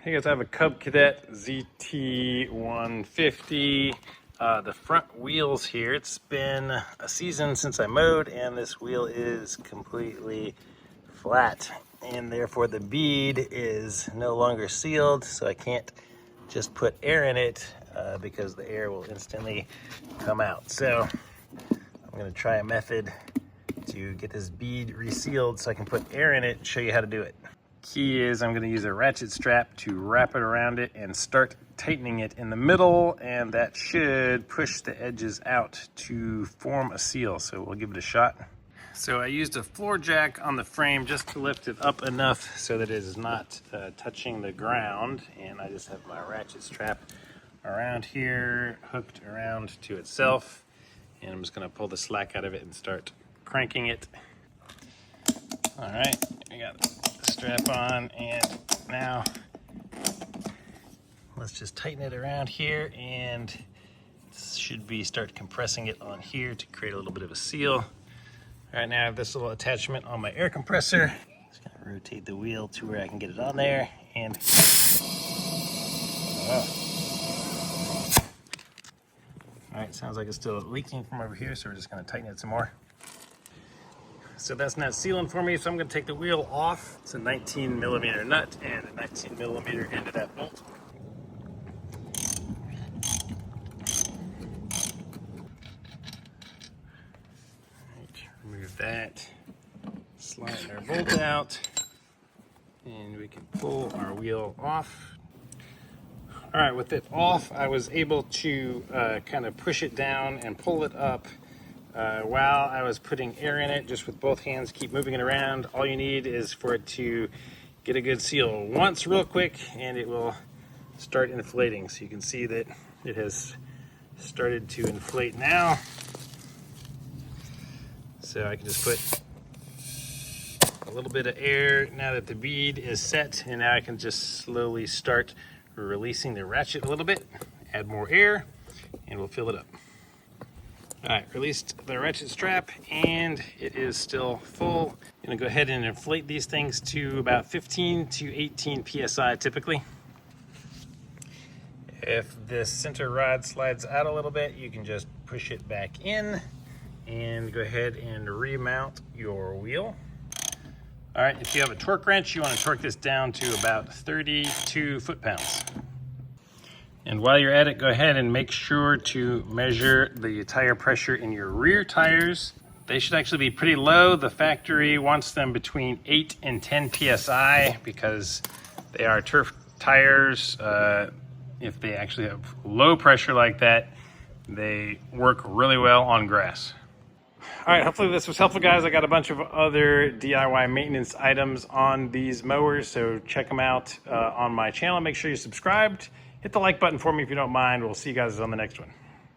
Hey guys, I have a Cub Cadet ZT1 the front wheels here, it's been a season since I mowed and this wheel is completely flat and therefore the bead is no longer sealed, so I can't just put air in it because the air will instantly come out. So I'm going to try a method to get this bead resealed so I can put air in it and show you how to do it. Key is I'm going to use a ratchet strap to wrap it around it and start tightening it in the middle, and that should push the edges out to form a seal. So we'll give it a shot. So I used a floor jack on the frame just to lift it up enough so that it is not touching the ground, and I just have my ratchet strap around here hooked around to itself, and I'm just going to pull the slack out of it and start cranking it. All right, we got the strap on, and now let's just tighten it around here, and should be start compressing it on here to create a little bit of a seal. All right, now I have this little attachment on my air compressor. Just gonna rotate the wheel to where I can get it on there, and all right, sounds like it's still leaking from over here, so we're just gonna tighten it some more. So that's not sealing for me, so I'm going to take the wheel off. It's a 19mm nut and a 19mm end of that bolt. Right, remove that, slide our bolt out, and we can pull our wheel off. All right, with it off, I was able to kind of push it down and pull it up while I was putting air in it, just with both hands, keep moving it around. All you need is for it to get a good seal once real quick, and it will start inflating. So you can see that it has started to inflate now. So I can just put a little bit of air now that the bead is set, and now I can just slowly start releasing the ratchet a little bit, add more air, and we'll fill it up. All right, released the ratchet strap and it is still full. I'm gonna go ahead and inflate these things to about 15 to 18 PSI typically. If this center rod slides out a little bit, you can just push it back in and go ahead and remount your wheel. All right, if you have a torque wrench, you wanna torque this down to about 32 foot-pounds. And while you're at it, go ahead and make sure to measure the tire pressure in your rear tires. They should actually be pretty low. The factory wants them between 8 and 10 PSI because they are turf tires. If they actually have low pressure like that, they work really well on grass. All right, hopefully this was helpful, guys. I got a bunch of other DIY maintenance items on these mowers, so check them out on my channel. Make sure you're subscribed. Hit the like button for me if you don't mind. We'll see you guys on the next one.